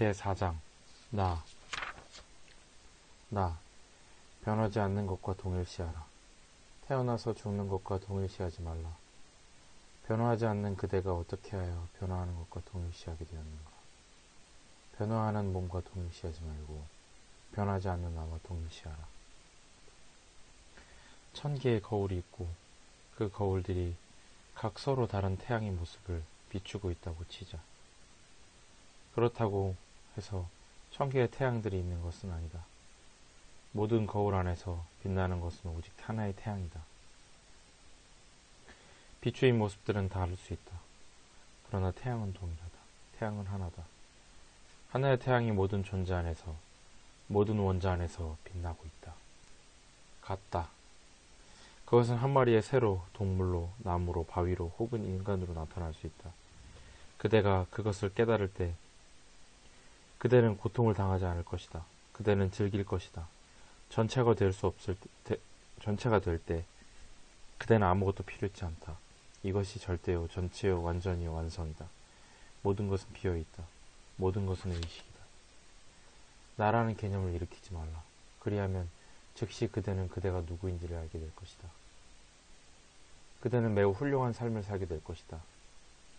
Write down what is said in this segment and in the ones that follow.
제4장 나 변하지 않는 것과 동일시하라. 태어나서 죽는 것과 동일시하지 말라. 변화하지 않는 그대가 어떻게 하여 변화하는 것과 동일시하게 되었는가. 변화하는 몸과 동일시하지 말고 변하지 않는 나와 동일시하라. 1000개의 거울이 있고 그 거울들이 각 서로 다른 태양의 모습을 비추고 있다고 치자. 그렇다고 해서 1000개의 태양들이 있는 것은 아니다. 모든 거울 안에서 빛나는 것은 오직 하나의 태양이다. 비추인 모습들은 다를 수 있다. 그러나 태양은 동일하다. 태양은 하나다. 하나의 태양이 모든 존재 안에서, 모든 원자 안에서 빛나고 있다. 같다. 그것은 한 마리의 새로, 동물로, 나무로, 바위로 혹은 인간으로 나타날 수 있다. 그대가 그것을 깨달을 때 그대는 고통을 당하지 않을 것이다. 그대는 즐길 것이다. 전체가 될 때 그대는 아무것도 필요했지 않다. 이것이 절대요, 전체요, 완전히요, 완성이다. 모든 것은 비어있다. 모든 것은 의식이다. 나라는 개념을 일으키지 말라. 그리하면 즉시 그대는 그대가 누구인지를 알게 될 것이다. 그대는 매우 훌륭한 삶을 살게 될 것이다.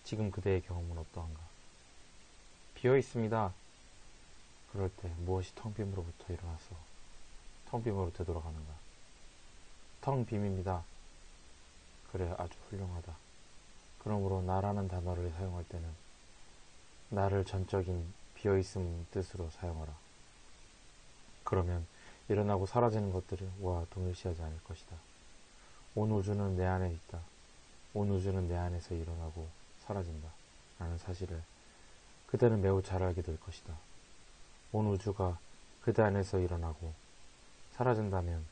지금 그대의 경험은 어떠한가? 비어있습니다. 그럴 때 무엇이 텅 빔으로부터 일어나서 텅 빔으로 되돌아가는가? 텅 빔입니다. 그래, 아주 훌륭하다. 그러므로 나라는 단어를 사용할 때는 나를 전적인 비어있음 뜻으로 사용하라. 그러면 일어나고 사라지는 것들과 동일시하지 않을 것이다. 온 우주는 내 안에 있다. 온 우주는 내 안에서 일어나고 사라진다. 라는 사실을 그대는 매우 잘 알게 될 것이다. 온 우주가 그대 안에서 일어나고 사라진다면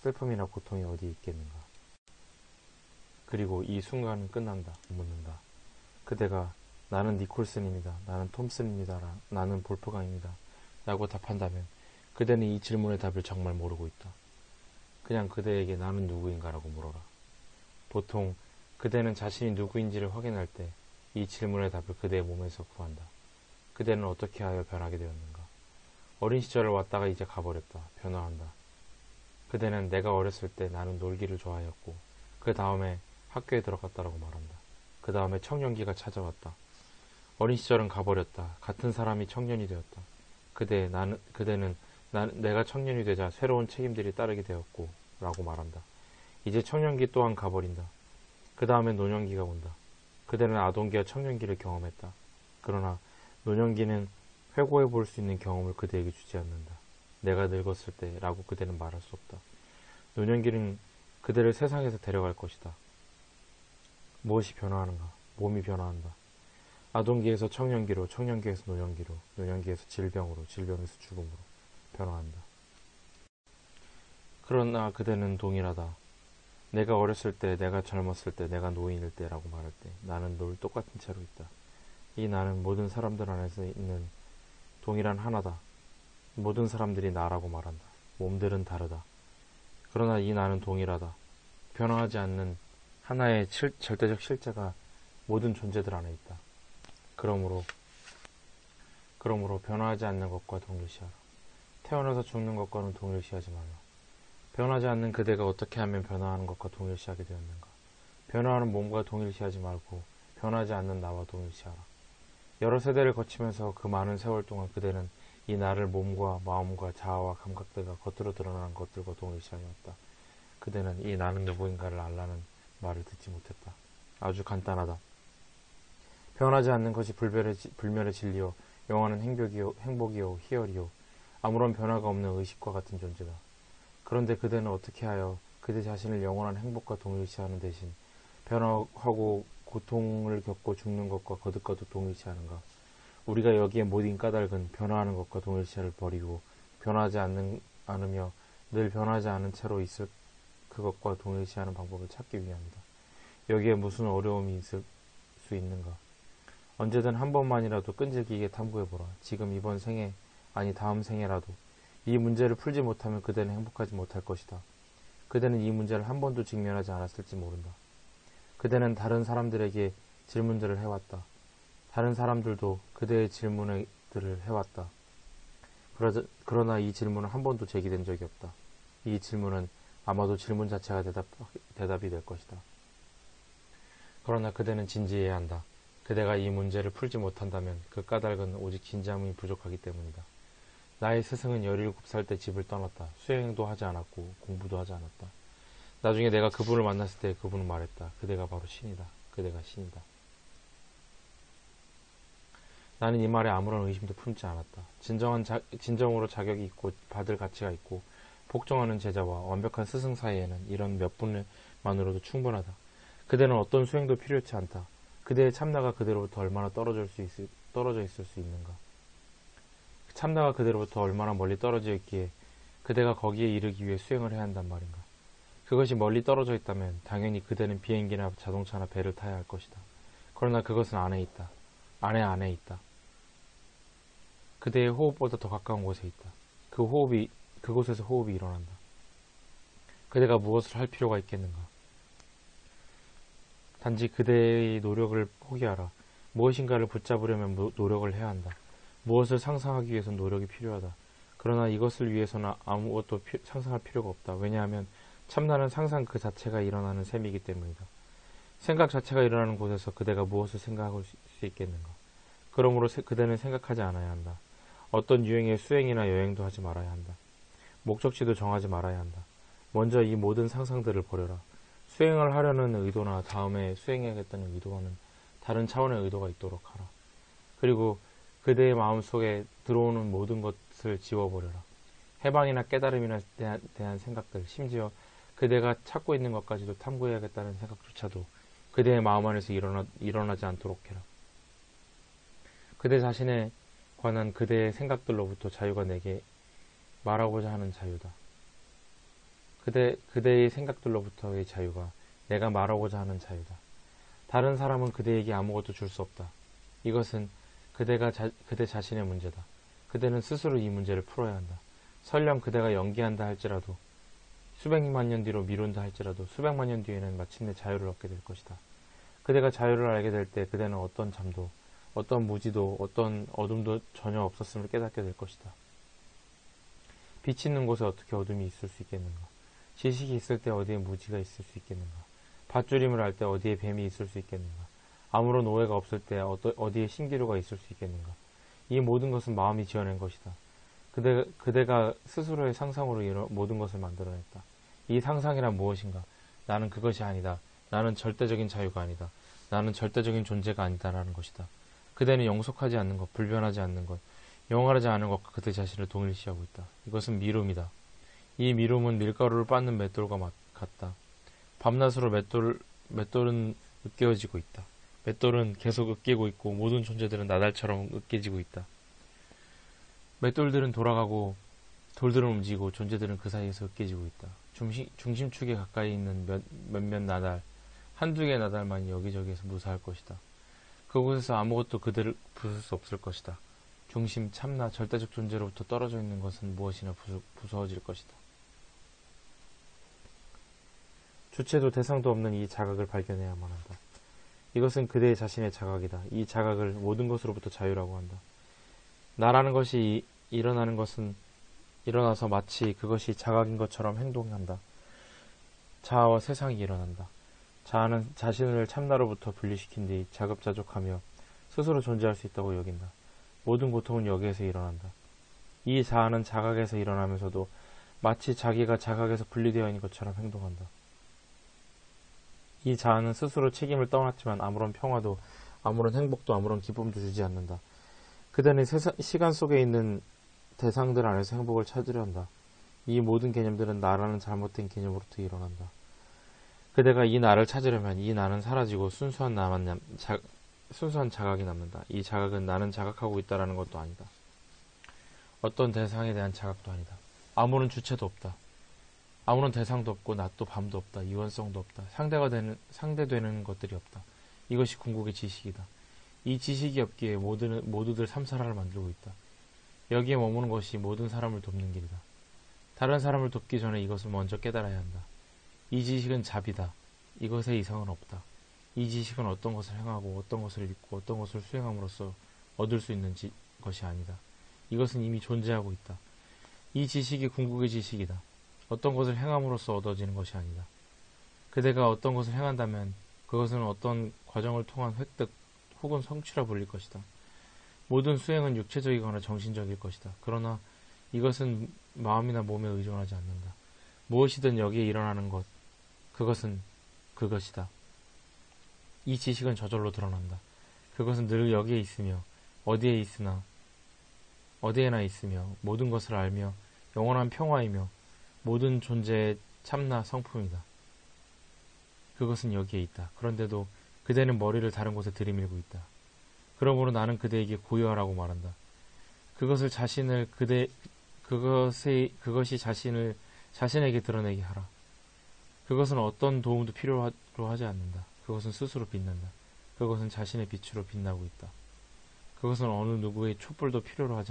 슬픔이나 고통이 어디 있겠는가. 그리고 이 순간은 끝난다. 묻는다. 그대가 나는 니콜슨입니다. 나는 톰슨입니다. 나는 볼프강입니다. 라고 답한다면 그대는 이 질문의 답을 정말 모르고 있다. 그냥 그대에게 나는 누구인가 라고 물어라. 보통 그대는 자신이 누구인지를 확인할 때 이 질문의 답을 그대의 몸에서 구한다. 그대는 어떻게 하여 변하게 되었는가. 어린 시절을 왔다가 이제 가버렸다. 변화한다. 그대는 내가 어렸을 때 나는 놀기를 좋아하였고 그 다음에 학교에 들어갔다라고 말한다. 그 다음에 청년기가 찾아왔다. 어린 시절은 가버렸다. 같은 사람이 청년이 되었다. 그대는 내가 청년이 되자 새로운 책임들이 따르게 되었고 라고 말한다. 이제 청년기 또한 가버린다. 그 다음에 노년기가 온다. 그대는 아동기와 청년기를 경험했다. 그러나 노년기는 회고해 볼 수 있는 경험을 그대에게 주지 않는다. 내가 늙었을 때 라고 그대는 말할 수 없다. 노년기는 그대를 세상에서 데려갈 것이다. 무엇이 변화하는가? 몸이 변화한다. 아동기에서 청년기로, 청년기에서 노년기로, 노년기에서 질병으로, 질병에서 죽음으로 변화한다. 그러나 그대는 동일하다. 내가 어렸을 때, 내가 젊었을 때, 내가 노인일 때라고 말할 때 나는 늘 똑같은 채로 있다. 이 나는 모든 사람들 안에서 있는 동일한 하나다. 모든 사람들이 나라고 말한다. 몸들은 다르다. 그러나 이 나는 동일하다. 변화하지 않는 하나의 절대적 실제가 모든 존재들 안에 있다. 그러므로 변화하지 않는 것과 동일시하라. 태어나서 죽는 것과는 동일시하지 말라. 변하지 않는 그대가 어떻게 하면 변화하는 것과 동일시하게 되었는가. 변화하는 몸과 동일시하지 말고 변하지 않는 나와 동일시하라. 여러 세대를 거치면서 그 많은 세월 동안 그대는 이 나를 몸과 마음과 자아와 감각들과 겉으로 드러나는 것들과 동일시하였다. 그대는 이 나는 누구인가를 알라는 말을 듣지 못했다. 아주 간단하다. 변하지 않는 것이 불멸의 진리요, 영원한 행복이요, 희열이요, 아무런 변화가 없는 의식과 같은 존재다. 그런데 그대는 어떻게 하여 그대 자신을 영원한 행복과 동일시하는 대신 변화하고 고통을 겪고 죽는 것과 거듭과도 동일시하는가? 우리가 여기에 모든 까닭은 변화하는 것과 동일시를 버리고 변하지 않으며 늘 변하지 않은 채로 있을 그것과 동일시하는 방법을 찾기 위함이다. 여기에 무슨 어려움이 있을 수 있는가? 언제든 한 번만이라도 끈질기게 탐구해보라. 지금 이번 생에, 아니 다음 생에라도 이 문제를 풀지 못하면 그대는 행복하지 못할 것이다. 그대는 이 문제를 한 번도 직면하지 않았을지 모른다. 그대는 다른 사람들에게 질문들을 해왔다. 다른 사람들도 그대의 질문에 것들을 해왔다. 그러나 이 질문은 한 번도 제기된 적이 없다. 이 질문은 아마도 질문 자체가 대답이 될 것이다. 그러나 그대는 진지해야 한다. 그대가 이 문제를 풀지 못한다면 그 까닭은 오직 진지함이 부족하기 때문이다. 나의 스승은 17살 때 집을 떠났다. 수행도 하지 않았고 공부도 하지 않았다. 나중에 내가 그분을 만났을 때 그분은 말했다. 그대가 바로 신이다. 그대가 신이다. 나는 이 말에 아무런 의심도 품지 않았다. 진정으로 자격이 있고 받을 가치가 있고 복종하는 제자와 완벽한 스승 사이에는 이런 몇 분만으로도 충분하다. 그대는 어떤 수행도 필요치 않다. 그대의 참나가 그대로부터 얼마나 떨어져 있을 수 있는가. 참나가 그대로부터 얼마나 멀리 떨어져 있기에 그대가 거기에 이르기 위해 수행을 해야 한단 말인가. 그것이 멀리 떨어져 있다면 당연히 그대는 비행기나 자동차나 배를 타야 할 것이다. 그러나 그것은 안에 있다. 안에 있다. 그대의 호흡보다 더 가까운 곳에 있다. 그곳에서 호흡이 일어난다. 그대가 무엇을 할 필요가 있겠는가? 단지 그대의 노력을 포기하라. 무엇인가를 붙잡으려면 노력을 해야 한다. 무엇을 상상하기 위해서는 노력이 필요하다. 그러나 이것을 위해서는 아무것도 상상할 필요가 없다. 왜냐하면 참나는 상상 그 자체가 일어나는 셈이기 때문이다. 생각 자체가 일어나는 곳에서 그대가 무엇을 생각할 수 있겠는가? 그러므로 그대는 생각하지 않아야 한다. 어떤 유행의 수행이나 여행도 하지 말아야 한다. 목적지도 정하지 말아야 한다. 먼저 이 모든 상상들을 버려라. 수행을 하려는 의도나 다음에 수행해야겠다는 의도와는 다른 차원의 의도가 있도록 하라. 그리고 그대의 마음속에 들어오는 모든 것을 지워버려라. 해방이나 깨달음이나 대한 생각들, 심지어 그대가 찾고 있는 것까지도 탐구해야겠다는 생각조차도 그대의 마음 안에서 일어나지 않도록 해라. 그대 자신에 관한 그대의 생각들로부터 자유가 내게 말하고자 하는 자유다. 그대의 생각들로부터의 자유가 내가 말하고자 하는 자유다. 다른 사람은 그대에게 아무것도 줄 수 없다. 이것은 그대 자신의 문제다. 그대는 스스로 이 문제를 풀어야 한다. 설령 그대가 연기한다 할지라도, 수백만 년 뒤로 미룬다 할지라도 수백만 년 뒤에는 마침내 자유를 얻게 될 것이다. 그대가 자유를 알게 될 때 그대는 어떤 잠도, 어떤 무지도, 어떤 어둠도 전혀 없었음을 깨닫게 될 것이다. 빛이 있는 곳에 어떻게 어둠이 있을 수 있겠는가? 지식이 있을 때 어디에 무지가 있을 수 있겠는가? 밧줄임을 알 때 어디에 뱀이 있을 수 있겠는가? 아무런 오해가 없을 때 어디에 신기루가 있을 수 있겠는가? 이 모든 것은 마음이 지어낸 것이다. 그대가 스스로의 상상으로 모든 것을 만들어냈다. 이 상상이란 무엇인가? 나는 그것이 아니다. 나는 절대적인 자유가 아니다. 나는 절대적인 존재가 아니다라는 것이다. 그대는 영속하지 않는 것, 불변하지 않는 것, 영원하지 않은 것과 그대 자신을 동일시하고 있다. 이것은 미룸이다. 이 미룸은 밀가루를 빻는 맷돌과 같다. 밤낮으로 맷돌은 으깨어지고 있다. 맷돌은 계속 으깨고 있고 모든 존재들은 나달처럼 으깨지고 있다. 맷돌들은 돌아가고 돌들은 움직이고 존재들은 그 사이에서 으깨지고 있다. 중심축에 가까이 있는 몇몇 나달, 한두 개의 나달만이 여기저기에서 무사할 것이다. 그곳에서 아무것도 그들을 부술 수 없을 것이다. 중심, 참나, 절대적 존재로부터 떨어져 있는 것은 무엇이나 부서워질 것이다. 주체도 대상도 없는 이 자각을 발견해야만 한다. 이것은 그대의 자신의 자각이다. 이 자각을 모든 것으로부터 자유라고 한다. 나라는 것이 일어나서 마치 그것이 자각인 것처럼 행동한다. 자아와 세상이 일어난다. 자아는 자신을 참나로부터 분리시킨 뒤 자급자족하며 스스로 존재할 수 있다고 여긴다. 모든 고통은 여기에서 일어난다. 이 자아는 자각에서 일어나면서도 마치 자기가 자각에서 분리되어 있는 것처럼 행동한다. 이 자아는 스스로 책임을 떠났지만 아무런 평화도, 아무런 행복도, 아무런 기쁨도 주지 않는다. 그대는 시간 속에 있는 대상들 안에서 행복을 찾으려 한다. 이 모든 개념들은 나라는 잘못된 개념으로부터 일어난다. 그대가 이 나를 찾으려면 이 나는 사라지고 순수한 자각이 남는다. 이 자각은 나는 자각하고 있다라는 것도 아니다. 어떤 대상에 대한 자각도 아니다. 아무런 주체도 없다. 아무런 대상도 없고 낮도 밤도 없다. 이원성도 없다. 상대되는 것들이 없다. 이것이 궁극의 지식이다. 이 지식이 없기에 모두들 삼사라를 만들고 있다. 여기에 머무는 것이 모든 사람을 돕는 길이다. 다른 사람을 돕기 전에 이것을 먼저 깨달아야 한다. 이 지식은 자비다. 이것에 이상은 없다. 이 지식은 어떤 것을 행하고 어떤 것을 믿고 어떤 것을 수행함으로써 얻을 수 있는 것이 아니다. 이것은 이미 존재하고 있다. 이 지식이 궁극의 지식이다. 어떤 것을 행함으로써 얻어지는 것이 아니다. 그대가 어떤 것을 행한다면 그것은 어떤 과정을 통한 획득 혹은 성취라 불릴 것이다. 모든 수행은 육체적이거나 정신적일 것이다. 그러나 이것은 마음이나 몸에 의존하지 않는다. 무엇이든 여기에 일어나는 것, 그것은 그것이다. 이 지식은 저절로 드러난다. 그것은 늘 여기에 있으며 어디에나 있으며 모든 것을 알며 영원한 평화이며 모든 존재의 참나 성품이다. 그것은 여기에 있다. 그런데도 그대는 머리를 다른 곳에 들이밀고 있다. 그러므로 나는 그대에게 고요하라고 말한다. 그것이 자신에게 드러내게 하라. 그것은 어떤 도움도 필요로 하지 않는다. 그것은 스스로 빛난다. 그것은 자신의 빛으로 빛나고 있다. 그것은 어느 누구의 촛불도 필요로 하지 않는다.